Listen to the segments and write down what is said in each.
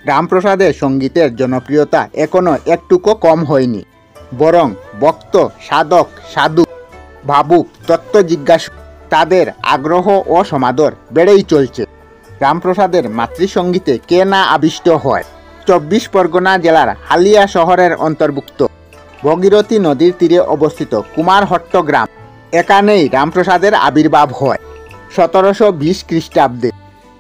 রামপ্রসাদের সঙ্গীতের জনপ্রিয়তা এখনো একটুকু কম হয়নি, বরং ভক্ত, সাধক, সাধু, ভাবুক, তত্ত্বজিজ্ঞাসু তাদের আগ্রহ ও সমাদর বেড়েই চলছে। রামপ্রসাদের মাতৃসঙ্গীতে কে না আবিষ্ট হয়। 24 পরগনা জেলার হালিয়া শহরের অন্তর্ভুক্ত ভগীরথী নদীর তীরে অবস্থিত কুমারহট্ট গ্রাম, এখানেই রামপ্রসাদের আবির্ভাব হয় 1720 খ্রিস্টাব্দে।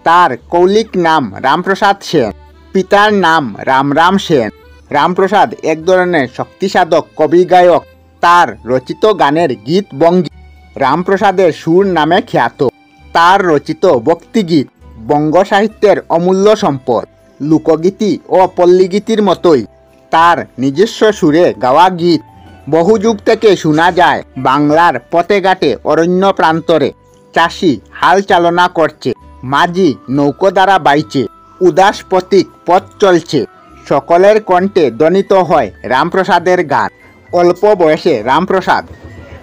তার কৌলিক নাম রামপ্রসাদ সেন, পিতার নাম রামরাম সেন। রামপ্রসাদ এক ধরনের শক্তিসাধক কবি গায়ক। তার রচিত গানের গীত বঙ্গী রামপ্রসাদের সুর নামে খ্যাত। তার রচিত ভক্তিগীত বঙ্গ সাহিত্যের অমূল্য সম্পদ। লোকগীতি ও পল্লীগীতির মতোই তার নিজস্ব সুরে গাওয়া গীত বহু যুগ থেকে শোনা যায়। বাংলার পথে ঘাটে, অরণ্য প্রান্তরে চাষি হাল চালনা করছে, মাঝি নৌকো দ্বারা বাইছে, উদাস পথিক পথ চলছে, সকলের কণ্ঠে ধ্বনিত হয় রামপ্রসাদের গান। অল্প বয়সে রামপ্রসাদ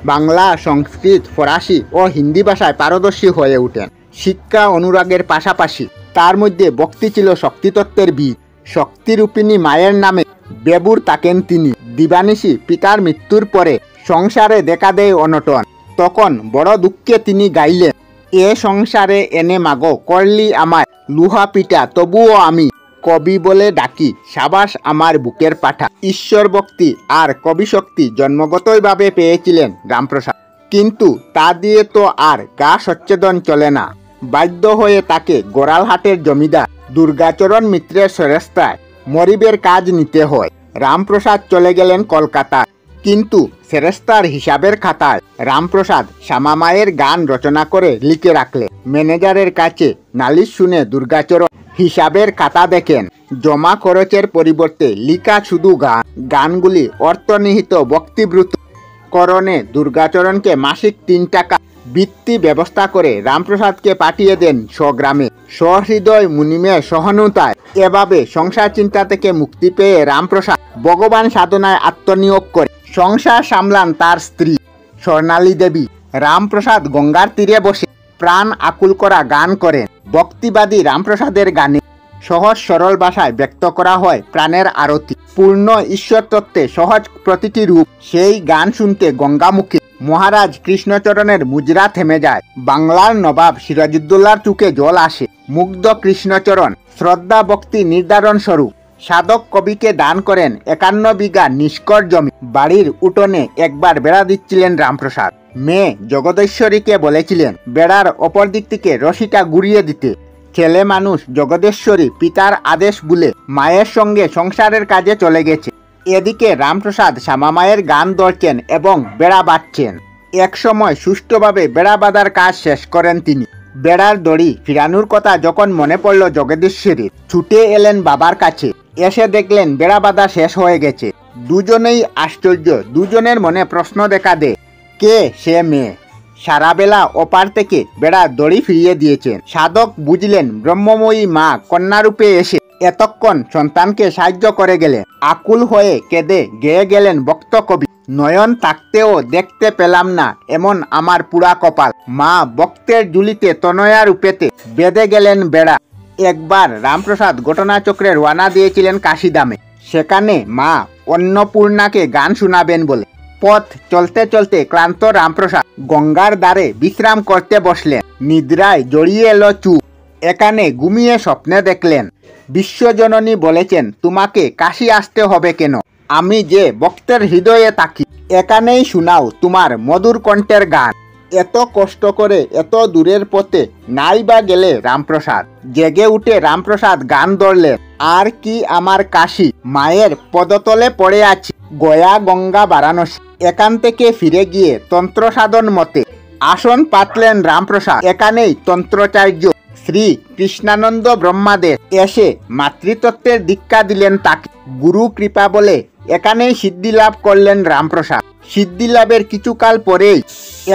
বাংলা, সংস্কৃত, ফরাসি ও হিন্দি ভাষায় পারদর্শী হয়ে ওঠেন। শিক্ষা অনুরাগের পাশাপাশি তার মধ্যে ভক্তি ছিল শক্তিতত্ত্বের বীজ। শক্তিরূপিণী মায়ের নামে বেবুর থাকেন তিনি। দিবানিশি পিতার মৃত্যুর পরে সংসারে দেখা দেয় অনটন। তখন বড় দুঃখে তিনি গাইলেন, এ সংসারে এনে মাগো করলি আমায় লুহা পিঠা, তবুও আমি কবি বলে ডাকি, সাবাস আমার বুকের পাঠা। ঈশ্বর ভক্তি আর কবি শক্তি জন্মগতভাবে পেয়েছিলেন রামপ্রসাদ, কিন্তু তা দিয়ে তো আর গা সচ্ছেদন চলে না। বাধ্য হয়ে তাকে গোড়ালহাটের জমিদার দুর্গাচরণ মিত্রের সেরেস্তায় মরিবের কাজ নিতে হয়। রামপ্রসাদ চলে গেলেন কলকাতা, কিন্তু সেরেস্তার হিসাবের খাতায় রামপ্রসাদ শ্যামামায়ের গান রচনা করে লিখে রাখলেন। ম্যানেজারের কাছে নালিশ শুনে দুর্গাচরণ হিসাবের খাতা দেখেন। জমা খরচের পরিবর্তে লিখা শুধু গানগুলি অর্থনিহিত ভক্তিব্রত করণে দুর্গাচরণকে মাসিক 3 টাকা বৃত্তি ব্যবস্থা করে রামপ্রসাদকে পাঠিয়ে দেন স্বগ্রামে। সহৃদয় মুনিমের সহানুতায় এভাবে সংসার চিন্তা থেকে মুক্তি পেয়ে রামপ্রসাদ ভগবান সাধনায় আত্মনিয়োগ করে সংসার সামলান তার স্ত্রী স্বর্ণালী দেবী। রামপ্রসাদ গঙ্গার তীরে বসে প্রাণ আকুল করা গান করেন। ভক্তিবাদী রামপ্রসাদের গানে সহজ সরল ভাষায় ব্যক্ত করা হয় প্রাণের আরতি, পূর্ণ ঈশ্বর তত্ত্বে সহজ প্রতিটি রূপ। সেই গান শুনতে গঙ্গামুখী মহারাজ কৃষ্ণচরণের মুজরা থেমে যায়। বাংলার নবাব সিরাজউদ্দৌলার চোখে জল আসে। মুগ্ধ কৃষ্ণচরণ শ্রদ্ধা ভক্তি নির্ধারণ স্বরূপ সাধক কবিকে দান করেন 51 বিঘা নিষ্কর জমি। বাড়ির উঠোনে একবার বেড়া দিচ্ছিলেন রামপ্রসাদ। মেয়ে জগদেশ্বরীকে বলেছিলেন বেড়ার অপর দিক থেকে রশিটা ঘুরিয়ে দিতে। ছেলে মানুষ জগদেশ্বরী পিতার আদেশ ভুলে মায়ের সঙ্গে সংসারের কাজে চলে গেছে। এদিকে রামপ্রসাদ শ্যামামায়ের গান ধরছেন এবং বেড়া বাঁধছেন। এক সময় সুষ্ঠুভাবে বেড়া বাঁধার কাজ শেষ করেন তিনি। বেড়ার দড়ি ফিরানোর কথা যখন মনে পড়ল জগদীশ্বরীর, ছুটে এলেন বাবার কাছে। এসে দেখলেন বেড়া বাঁধা শেষ হয়ে গেছে। দুজনেই আশ্চর্য। দুজনের মনে প্রশ্ন দেখা দেয়, কে সে মেয়ে? সারা বেলা ওপার থেকে বেড়া দড়ি ফিরিয়ে দিয়েছেন। সাধক বুঝলেন ব্রহ্মময়ী মা কন্যারূপে এসে এতক্ষণ সন্তানকে সাহায্য করে গেলেন। আকুল হয়ে কেঁদে গেয়ে গেলেন ভক্ত কবি, নয়ন থাকতেও দেখতে পেলাম না এমন আমার পুরা কপাল। মা ভক্তের ঝুলিতে তনয়া রূপেতে বেঁধে গেলেন বেড়া। একবার রামপ্রসাদ ঘটনাচক্রে রওনা দিয়েছিলেন কাশিধামে। সেখানে মা অন্নপূর্ণাকে গান শোনাবেন বলে। পথ চলতে চলতে ক্লান্ত রামপ্রসাদ গঙ্গার ধারে বিশ্রাম করতে বসলেন। নিদ্রায় জড়িয়ে এলো চুপ। এখানে ঘুমিয়ে স্বপ্নে দেখলেন বিশ্বজননী বলেছেন, তোমাকে কাশি আসতে হবে কেন? আমি যে ভক্তের হৃদয়ে থাকি, এখানেই শোনাও তোমার মধুর কণ্ঠের গান। এত কষ্ট করে এত দূরের পথে নাই বা গেলে রামপ্রসাদ। জেগে উঠে রামপ্রসাদ গান ধরলেন, আর কি আমার কাশি, মায়ের পদতলে পড়ে আছি, গয়া গঙ্গা বারাণসী। এখান থেকে ফিরে গিয়ে তন্ত্র সাধন মতে আসন পাতলেন রামপ্রসাদ। এখানেই তন্ত্রাচার্য শ্রী কৃষ্ণানন্দ ব্রহ্মাদেব এসে মাতৃতত্ত্বের দীক্ষা দিলেন তাকে। গুরু কৃপা বলে এখানেই সিদ্ধি লাভ করলেন রামপ্রসাদ। সিদ্ধি লাভের কিছুকাল পরেই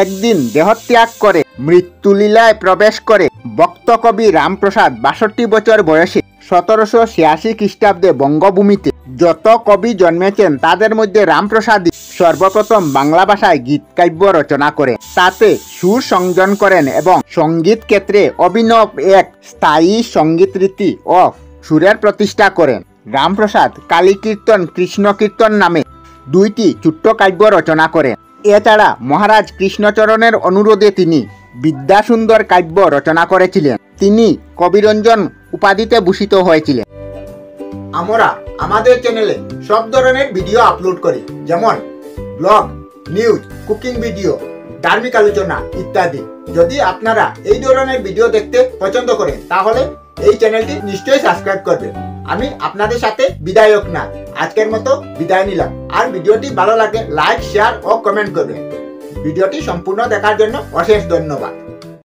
একদিন দেহত্যাগ করে মৃত্যুলীলায় প্রবেশ করে ভক্ত কবি রামপ্রসাদ 62 বছর বয়সে 1786 খ্রিস্টাব্দে বঙ্গভূমিতে। যত কবি জন্মেছেন তাদের মধ্যে রামপ্রসাদই সর্বপ্রথম বাংলা ভাষায় গীত কাব্য রচনা করেন, তাতে সুর সংযোজন করেন এবং সঙ্গীত ক্ষেত্রে অভিনব এক স্থায়ী সঙ্গীত রীতি ও সুরের প্রতিষ্ঠা করেন। রামপ্রসাদ কালী কীর্তন কৃষ্ণ কীর্তন নামে 2টি ছোট্ট কাব্য রচনা করেন। এছাড়া মহারাজ কৃষ্ণচরণের অনুরোধে তিনি বিদ্যাসুন্দর কাব্য রচনা করেছিলেন। তিনি কবিরঞ্জন উপাধিতে ভূষিত হয়েছিলেন। আমরা আমাদের চ্যানেলে সব ধরনের ভিডিও আপলোড করি, যেমন ব্লগ, নিউজ, কুকিং ভিডিও, ধার্মিক আলোচনা ইত্যাদি। যদি আপনারা এই ধরনের ভিডিও দেখতে পছন্দ করেন তাহলে এই চ্যানেলটি নিশ্চয়ই সাবস্ক্রাইব করবেন। আমি আপনাদের সাথে বিদায়ক না, আজকের মতো বিদায় নিলাম। আর ভিডিওটি ভালো লাগে লাইক, শেয়ার ও কমেন্ট করবেন। ভিডিওটি সম্পূর্ণ দেখার জন্য অশেষ ধন্যবাদ।